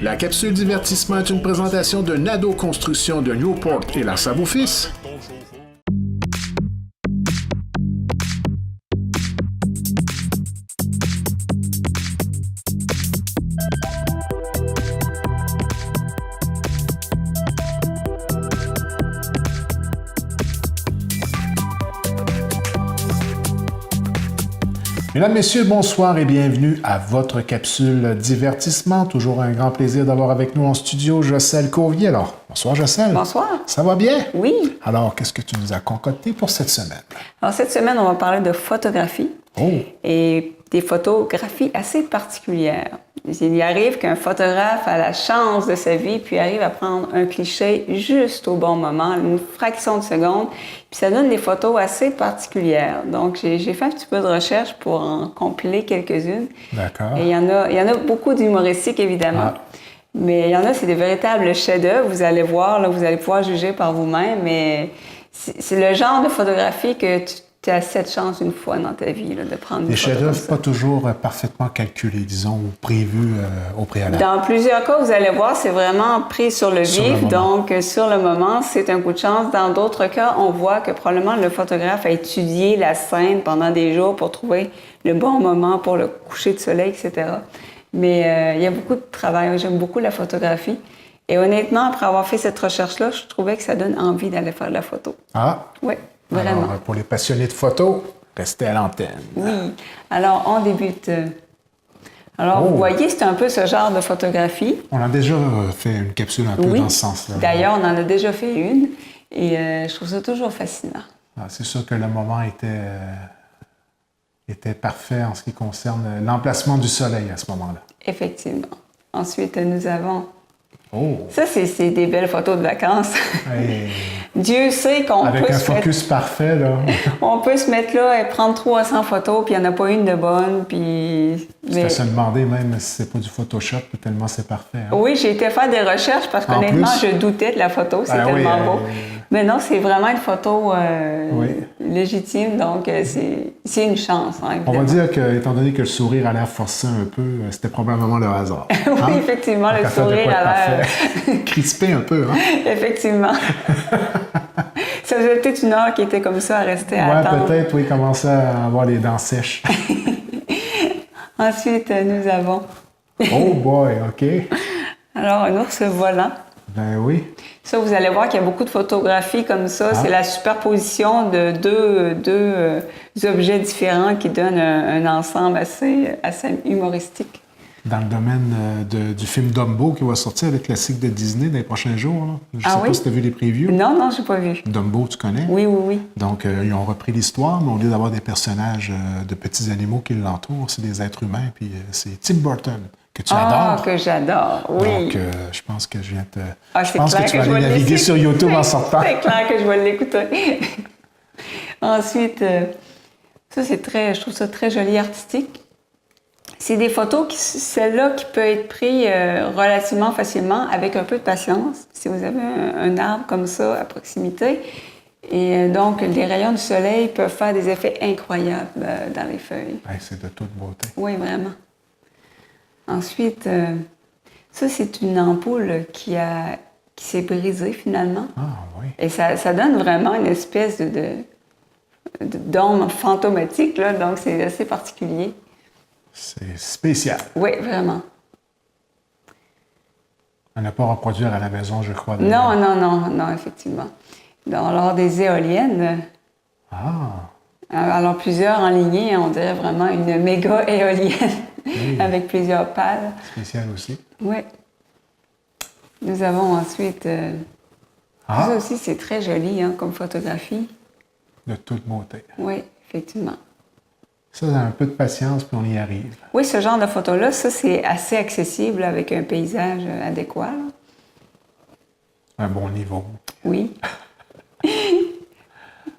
La capsule divertissement est une présentation de Nado Construction de Newport et la Savoie-Fils. Mesdames, Messieurs, bonsoir et bienvenue à votre capsule divertissement. Toujours un grand plaisir d'avoir avec nous en studio Jocelyne Courvier. Alors, bonsoir Jocelyne. Bonsoir. Ça va bien? Oui. Alors, qu'est-ce que tu nous as concocté pour cette semaine? Alors, cette semaine, on va parler de photographie. Oh! Et des photographies assez particulières. Il arrive qu'un photographe a la chance de sa vie, puis arrive à prendre un cliché juste au bon moment, une fraction de seconde, puis ça donne des photos assez particulières. Donc, j'ai fait un petit peu de recherche pour en compiler quelques-unes. D'accord. Et il y en a beaucoup d'humoristiques, évidemment. Mais il y en a, c'est des véritables chefs-d'œuvre. Vous allez voir, là, vous allez pouvoir juger par vous-même, mais c'est le genre de photographie que tu as cette chance une fois dans ta vie là, de prendre des une photo. Des chefs-d'œuvre pas toujours parfaitement calculés, disons, ou prévus au préalable. Dans plusieurs cas, vous allez voir, c'est vraiment pris sur le vif. Donc, sur le moment, c'est un coup de chance. Dans d'autres cas, on voit que probablement le photographe a étudié la scène pendant des jours pour trouver le bon moment pour le coucher de soleil, etc. Mais il y a beaucoup de travail. J'aime beaucoup la photographie. Et honnêtement, après avoir fait cette recherche-là, je trouvais que ça donne envie d'aller faire de la photo. Ah! Oui. Vraiment. Alors, pour les passionnés de photos, restez à l'antenne. Oui. Alors, on débute. Alors, vous voyez, c'est un peu ce genre de photographie. On a déjà fait une capsule un peu dans ce sens-là. D'ailleurs, on en a déjà fait une et je trouve ça toujours fascinant. Ah, c'est sûr que le moment était parfait en ce qui concerne l'emplacement du soleil à ce moment-là. Effectivement. Ensuite, nous avons... Oh! Ça, c'est des belles photos de vacances. Hey. Dieu sait qu'on peut avec un focus parfait, là. On peut se mettre là et prendre 300 photos, puis il n'y en a pas une de bonne, puis... Je se demander même si c'est pas du Photoshop, tellement c'est parfait. Hein? Oui, j'ai été faire des recherches parce qu'honnêtement, je doutais de la photo, c'est tellement beau. Mais non, c'est vraiment une photo légitime, donc c'est une chance. Hein, on va dire que, étant donné que le sourire a l'air forcé un peu, c'était probablement le hasard. Oui, hein? Effectivement, le sourire a l'air... crispé un peu, hein? Effectivement. Ça faisait peut-être une heure qu'il était comme ça à rester à attendre. Oui, peut-être, oui, commençait à avoir les dents sèches. Ensuite, nous avons... Oh boy, OK. Alors, un ours volant. Ben oui. Ça, vous allez voir qu'il y a beaucoup de photographies comme ça. Ah. C'est la superposition de deux objets différents qui donnent un ensemble assez humoristique. Dans le domaine du film Dumbo qui va sortir, le classique de Disney dans les prochains jours. Là. Je ne sais pas si tu as vu les previews. Non, je n'ai pas vu. Dumbo, tu connais? Oui. Donc, ils ont repris l'histoire, mais au lieu d'avoir des personnages de petits animaux qui l'entourent, c'est des êtres humains. Puis c'est Tim Burton, que tu adores. Ah, que j'adore, oui. Donc, je pense que je viens te... je pense que tu vas aller naviguer sur YouTube en sortant. C'est clair que je vais l'écouter. Ensuite, ça, je trouve ça très joli, artistique. C'est des photos, celle-là, qui peut être prise relativement facilement, avec un peu de patience. Si vous avez un arbre comme ça à proximité. Et donc, les rayons du soleil peuvent faire des effets incroyables dans les feuilles. Ouais, c'est de toute beauté. Oui, vraiment. Ensuite, ça, c'est une ampoule qui s'est brisée, finalement. Ah, oui. Et ça donne vraiment une espèce d'ombre fantomatique, là, donc c'est assez particulier. C'est spécial. Oui, vraiment. On n'a pas à reproduire à la maison, je crois. Non, effectivement. Alors, des éoliennes. Ah! Alors, plusieurs en lignée, on dirait vraiment une méga éolienne avec plusieurs pales. Spécial aussi. Oui. Nous avons ensuite... Ça aussi, c'est très joli comme photographie. De toute beauté. Oui, effectivement. Ça, un peu de patience, puis on y arrive. Oui, ce genre de photo-là, ça, c'est assez accessible avec un paysage adéquat. Là. Un bon niveau. Oui.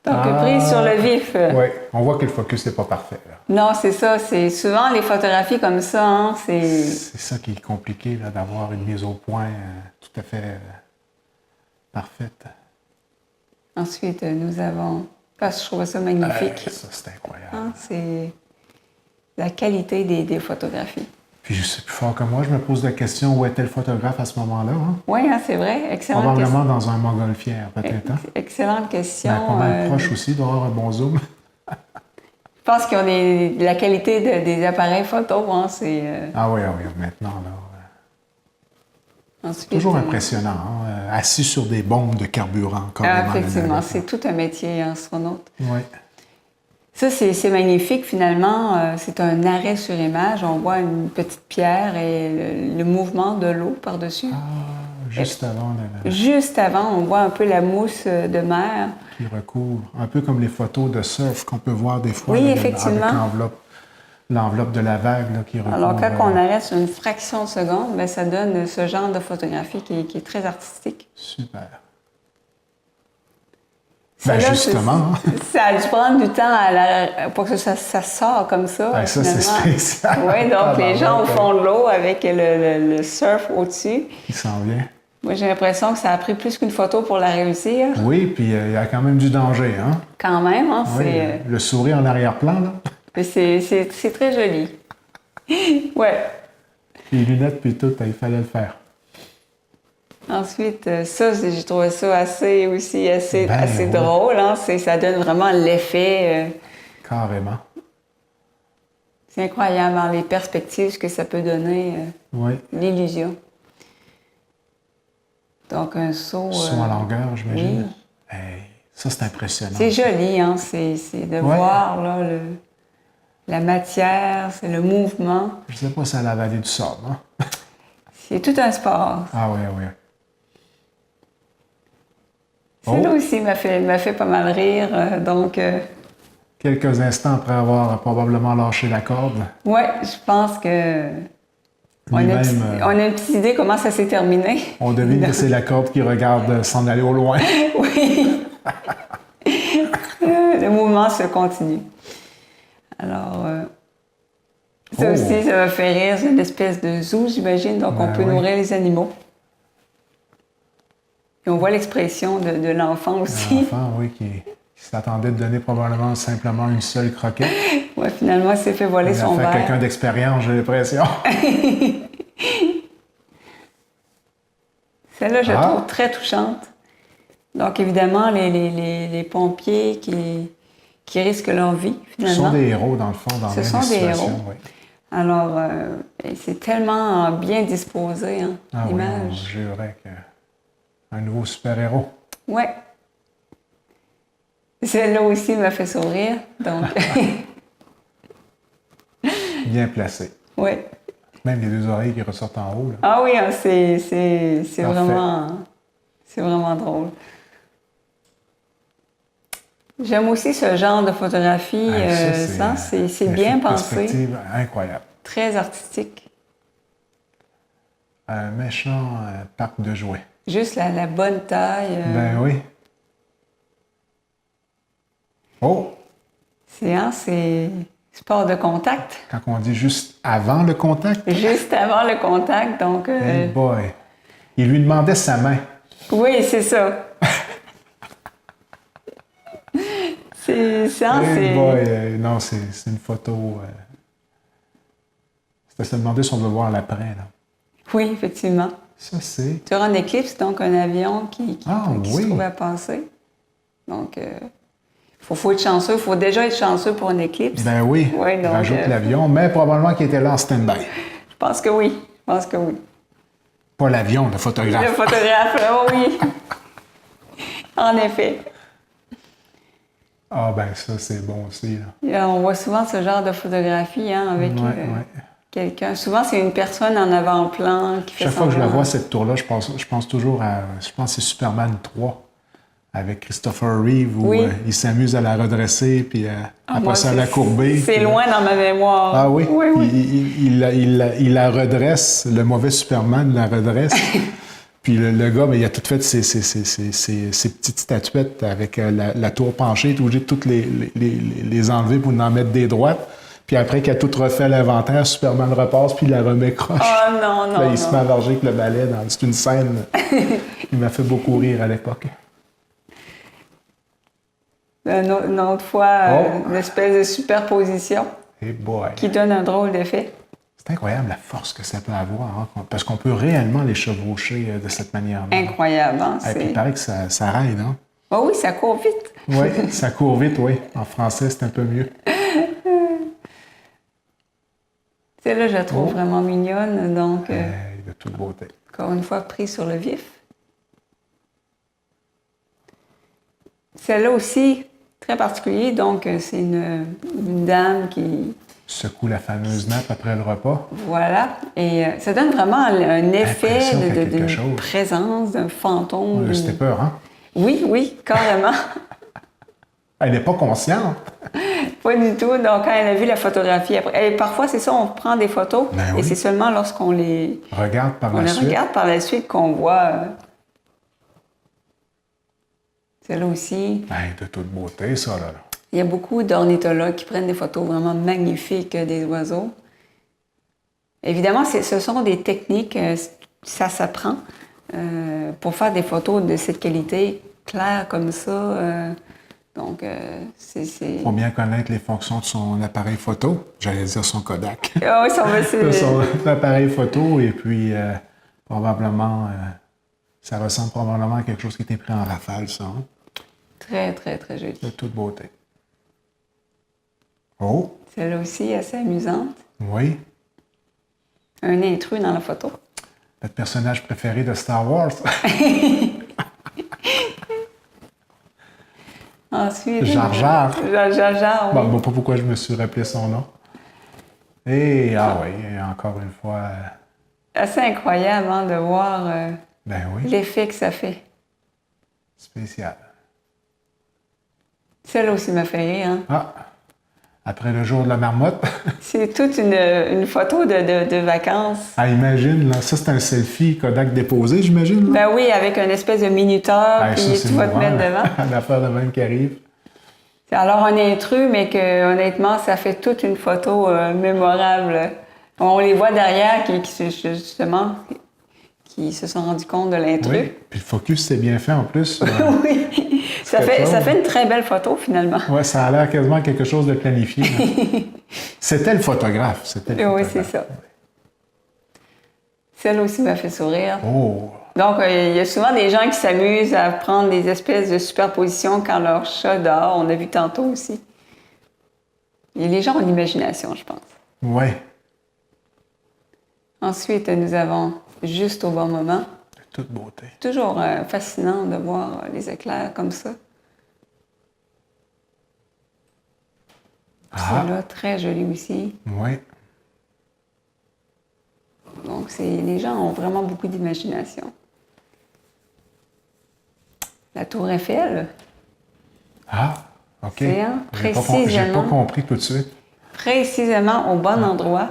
Donc, prise sur le vif. Oui, on voit que le focus n'est pas parfait. Là. Non, c'est ça. C'est souvent les photographies comme ça, hein, c'est... C'est ça qui est compliqué, là, d'avoir une mise au point tout à fait parfaite. Ensuite, nous avons... Parce que je trouve ça magnifique. Ça, c'est incroyable. Hein, c'est la qualité des photographies. Puis c'est plus fort que moi, je me pose la question, où était le photographe à ce moment-là? Hein? Oui, hein, c'est vrai. Excellente Probablement question. dans un montgolfière, peut-être. Hein? Excellente question. Ben, pas mal proche aussi, il doit avoir un bon zoom. Je pense qu'ils ont la qualité des appareils photo. Hein, Ah oui, maintenant, là. Ensuite, Toujours impressionnant, hein? Assis sur des bombes de carburant, carrément. Effectivement, c'est tout un métier, astronaute. Oui. Ça, c'est magnifique, finalement. C'est un arrêt sur image. On voit une petite pierre et le mouvement de l'eau par-dessus. Juste avant. Juste avant, on voit un peu la mousse de mer. Qui recouvre, un peu comme les photos de surf qu'on peut voir des fois. Oui, là, effectivement. Avec l'enveloppe de la vague là, qui recouvre. Alors, quand on arrête sur une fraction de seconde, bien, ça donne ce genre de photographie qui est très artistique. Super. Ben Celle-là, justement. Hein? Ça a dû prendre du temps pour que ça sort comme ça. Ben, ça, c'est spécial. Oui, donc les gens au fond de l'eau avec le surf au-dessus. Il s'en vient. Moi, j'ai l'impression que ça a pris plus qu'une photo pour la réussir. Oui, puis il y a quand même du danger. Hein? Quand même, hein, Oui, le sourire en arrière-plan, là. C'est très joli. Ouais. Les lunettes, puis tout, il fallait le faire. Ensuite, ça, j'ai trouvé ça assez drôle. Hein? Ça donne vraiment l'effet. Carrément. C'est incroyable, hein, les perspectives que ça peut donner, l'illusion. Donc, un saut... Saut en longueur, j'imagine. Oui. Hey, ça, c'est impressionnant. C'est joli, hein? C'est de voir là, la matière, c'est le mouvement. Je ne sais pas si c'est à la vallée du Sable. Hein? C'est tout un sport. Ah oui, oui. Celle-là aussi m'a fait pas mal rire, donc... Quelques instants après avoir probablement lâché la corde. Oui, je pense que... On a une petite idée comment ça s'est terminé. On devine que c'est la corde qui regarde s'en aller au loin. Oui. Le mouvement se continue. Alors, ça aussi, ça m'a fait rire. C'est une espèce de zoo, j'imagine. Donc, on peut nourrir les animaux. Et on voit l'expression de l'enfant aussi. L'enfant, oui, qui s'attendait de donner probablement simplement une seule croquette. Oui, finalement, il s'est fait voler son verre. Quelqu'un d'expérience, j'ai l'impression. Celle-là, je la trouve très touchante. Donc, évidemment, les pompiers qui risquent leur vie, finalement. Ce sont des héros, dans le fond, dans Ce bien sont des situations. héros. Oui. Alors, c'est tellement bien disposé, hein, l'image. Oui, je jurerais qu'un nouveau super-héros. Oui. Celle-là aussi m'a fait sourire, donc... Bien placé. Oui. Même les deux oreilles qui ressortent en haut. Là. Ah oui, hein, c'est vraiment drôle. J'aime aussi ce genre de photographie. C'est bien pensé. Perspective incroyable. Très artistique. Un méchant parc de jouets. Juste la bonne taille. Ben oui. Oh! C'est sport de contact. Quand on dit juste avant le contact? Juste avant le contact, donc... Hey boy! Il lui demandait sa main. Oui, c'est ça. Hey boy! Non, c'est une photo... C'était se demander si on veut voir l'après, là. Oui, effectivement. Ça, c'est... Durant un éclipse, donc un avion qui se trouvait à passer. Donc... faut être chanceux. Il faut déjà être chanceux pour une éclipse. Ben oui, donc, rajoute l'avion, mais probablement qu'il était là en stand-by. Je pense que oui. Pas l'avion, le photographe. Le photographe, oui. En effet. Ah ben ça, c'est bon aussi. Là. On voit souvent ce genre de photographie avec quelqu'un. Souvent, c'est une personne en avant-plan qui fait Chaque fois que je la vois, cette tour-là, je pense toujours à... Je pense que c'est Superman 3. Avec Christopher Reeve, où il s'amuse à la redresser, puis après ça, à la courber. C'est loin dans ma mémoire. Ah oui? Il la redresse, le mauvais Superman la redresse. Puis le gars, il a tout fait ses petites statuettes avec la tour penchée, il est obligé de toutes les enlever pour en mettre des droites. Puis après qu'il a tout refait l'inventaire, Superman repasse, puis il la remet croche. Oh non, non, Là, il se met à varger avec le balai. C'est une scène qui m'a fait beaucoup rire à l'époque. Une autre fois, une espèce de superposition Hey boy. qui donne un drôle d'effet. C'est C'est incroyable la force que ça peut avoir, hein, parce qu'on peut réellement les chevaucher de cette manière-là. Incroyable, hein? Et puis il paraît que ça raide, hein? Oh oui, ça court vite. Oui, ça court vite, oui. En français, c'est un peu mieux. Celle-là, je la trouve vraiment mignonne, donc... De toute beauté. Encore une fois, pris sur le vif. Celle-là aussi, très particulier, donc c'est une dame qui... Secoue la fameuse nappe après le repas. Voilà, et ça donne vraiment un effet d'une présence, d'un fantôme. C'était peur, hein? Oui, oui, carrément. Elle n'est pas consciente. Pas du tout. Donc, quand elle a vu la photographie, après, et parfois, c'est ça, on prend des photos, et c'est seulement lorsqu'on les regarde par la suite qu'on voit. Celle-là aussi. De toute beauté, ça, là. Il y a beaucoup d'ornithologues qui prennent des photos vraiment magnifiques des oiseaux. Évidemment, ce sont des techniques, ça s'apprend. Pour faire des photos de cette qualité, claires comme ça, c'est... Faut bien connaître les fonctions de son appareil photo. J'allais dire son Kodak. Ah oui, son appareil photo, et puis probablement, ça ressemble probablement à quelque chose qui était pris en rafale, ça. Hein? Très, très, très joli. De toute beauté. Oh! Celle-là aussi, assez amusante. Oui. Un intrus dans la photo. Notre personnage préféré de Star Wars. Ensuite... Jar Jar. Jar Jar, oui. Bon, pas pourquoi je me suis rappelé son nom. Et, encore une fois... Assez incroyable, hein, de voir l'effet que ça fait. Spécial. Celle-là aussi m'a fait rire, hein. Ah! Après le jour de la marmotte. C'est toute une photo de vacances. Ah, imagine, là. Ça, c'est un selfie Kodak déposé, j'imagine. Ben oui, avec une espèce de minuteur, puis tu vas te mettre devant. Une affaire de même qui arrive. C'est alors un intrus, mais que honnêtement, ça fait toute une photo mémorable. On les voit derrière justement, qui se sont rendus compte de l'intrus. Oui, puis le focus, c'est bien fait en plus. Oui, ça fait une très belle photo finalement. Oui, ça a l'air quasiment quelque chose de planifié. C'était le photographe. Oui, c'est ça. Celle aussi m'a fait sourire. Oh! Donc, il y a souvent des gens qui s'amusent à prendre des espèces de superpositions quand leur chat dort. On a vu tantôt aussi. Et les gens ont l'imagination, je pense. Oui. Ensuite, nous avons Juste au bon moment. De toute beauté. Toujours fascinant de voir les éclairs comme ça. Celle-là, très jolie aussi. Oui. Donc, les gens ont vraiment beaucoup d'imagination. La tour Eiffel. Ah, OK. C'est précisément... J'ai pas compris tout de suite. Précisément au bon endroit.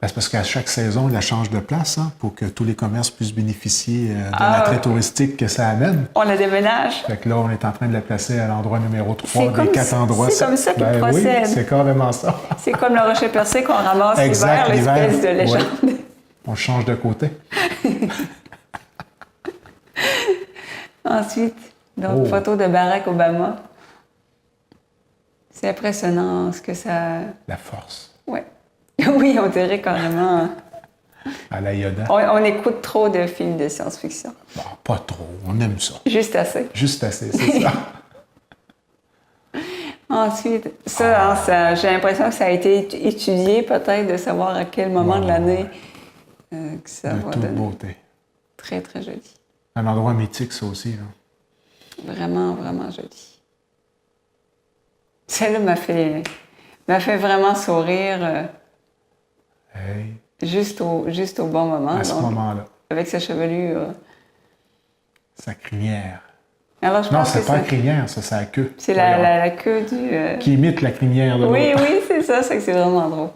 C'est parce qu'à chaque saison, il la change de place, hein, pour que tous les commerces puissent bénéficier de l'attrait touristique que ça amène. On la déménage. Fait que là, on est en train de la placer à l'endroit numéro 3 des 4 endroits. C'est comme ça qu'il procède. Oui, c'est carrément ça. C'est comme le rocher percé qu'on ramasse l'hiver, l'espèce de légende. Oui. On change de côté. Ensuite, donc, photo de Barack Obama. C'est impressionnant ce que ça... La force. Oui. Oui, on dirait carrément... À la Yoda. On écoute trop de films de science-fiction. Bon, pas trop, on aime ça. Juste assez. Juste assez, c'est ça. Ensuite, j'ai l'impression que ça a été étudié peut-être de savoir à quel moment de l'année que ça va donner. De toute beauté. Très, très joli. Un endroit mythique, ça aussi. Là. Vraiment, vraiment joli. Celle-là m'a fait vraiment sourire. Hey. Juste au bon moment. À ce moment-là. Avec sa chevelure. Sa crinière. Alors, je pense c'est pas la crinière, ça, c'est la queue. C'est la queue du... Qui imite la crinière de l'autre. Oui, c'est ça, c'est vraiment drôle.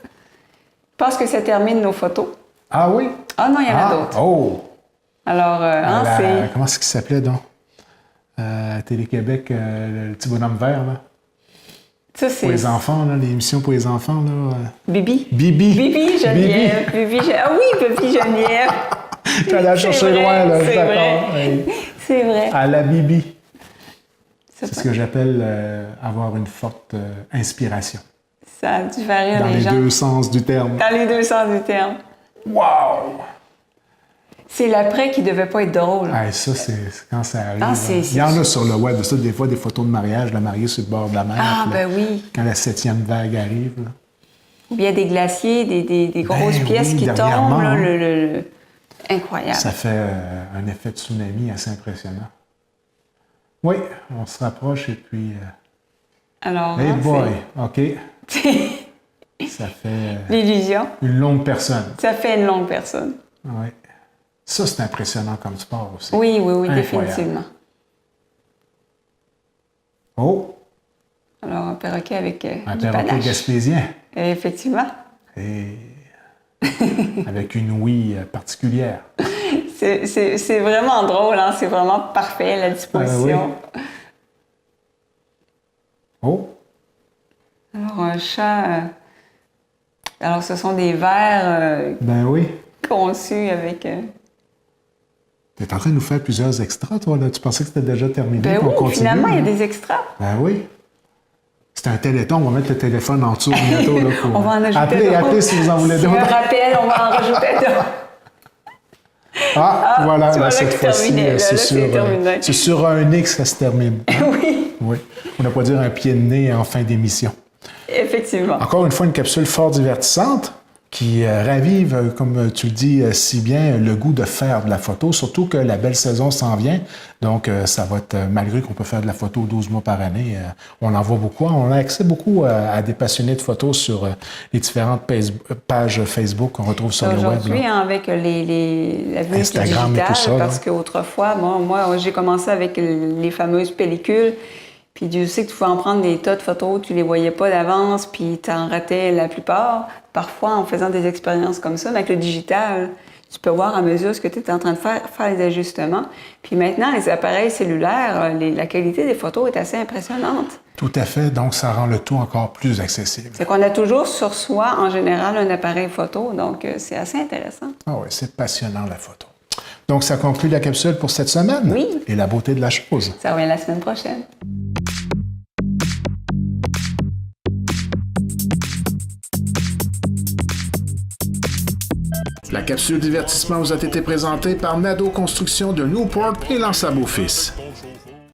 Je pense que ça termine nos photos. Ah oui? Ah non, il y en a d'autres. Oh! Alors, c'est... Comment est-ce qu'il s'appelait, donc? Télé-Québec, le petit bonhomme vert, là. Ça, c'est... Pour les enfants, là, l'émission pour les enfants, là. Bibi. Bibi, Geneviève. Ah oui, Bibi Geneviève. Tu allais la chercher loin, là, c'est d'accord. Vrai. C'est vrai. À la Bibi. C'est ce que j'appelle avoir une forte inspiration. Ça a dû faire rire Dans les gens. deux sens du terme. Dans les deux sens du terme. Wow! C'est l'après qui devait pas être drôle. Hey, ça, c'est quand ça arrive. Ah, Il y en a sur le web, ça, des fois, des photos de mariage, la mariée sur le bord de la mer. Ah, puis là, ben oui. Quand la 7e vague arrive. Là. Ou bien des glaciers, des grosses pièces oui, qui dernièrement, tombent. Là, hein. Incroyable. Ça fait un effet de tsunami assez impressionnant. Oui, on se rapproche et puis... Alors, hey hein, boy, OK. c'est Ça fait l'illusion. une longue personne. Ça fait une longue personne. Oui. Ça, c'est impressionnant comme sport aussi. Oui, Incroyable. définitivement. Oh, Alors, un perroquet avec un du perroquet panache. gaspésien. Effectivement. Et avec une ouïe particulière. C'est vraiment drôle, hein? C'est vraiment parfait, la disposition. Oui. Oh, Alors, un chat... alors, ce sont des vers ben oui. conçus avec... Tu es en train de nous faire plusieurs extras, toi, là. Tu pensais que c'était déjà terminé? Ben puis on oui, continue, finalement, il y a hein? des extras. Ben oui. C'est un téléthon, on va mettre le téléphone en dessous bientôt. Là, pour... On va en ajouter Appelez, d'autres. appelez si vous en voulez S'il y a un d'autres. rappel, on va en rajouter d'autres. Ah, voilà, tu vois, là, là, cette c'est fois-ci, terminé. Là, c'est terminé. c'est sur un X que ça se termine. Oui, Oui. On n'a pas dire un pied de nez en fin d'émission. effectivement. Encore une fois, une capsule fort divertissante qui ravive, comme tu le dis si bien, le goût de faire de la photo, surtout que la belle saison s'en vient. Donc, ça va être, malgré qu'on peut faire de la photo 12 mois par année, on en voit beaucoup. On a accès beaucoup à des passionnés de photos sur les différentes pages Facebook qu'on retrouve sur le web. Aujourd'hui, là. hein, avec la vue Instagram et digitale, tout ça, là. parce qu'autrefois, moi j'ai commencé avec les fameuses pellicules, puis Dieu sait que tu pouvais en prendre des tas de photos, tu les voyais pas d'avance, puis tu en ratais la plupart. Parfois, en faisant des expériences comme ça, mais avec le digital, tu peux voir à mesure ce que tu es en train de faire les ajustements. Puis maintenant, les appareils cellulaires, la qualité des photos est assez impressionnante. Tout à fait. Donc, ça rend le tout encore plus accessible. C'est qu'on a toujours sur soi, en général, un appareil photo, donc c'est assez intéressant. Ah oui, c'est passionnant, la photo. Donc, ça conclut la capsule pour cette semaine. Oui. Et la beauté de la chose. Ça revient la semaine prochaine. La capsule divertissement vous a été présentée par Nado Construction de Newport et Lance-Beau-Fils.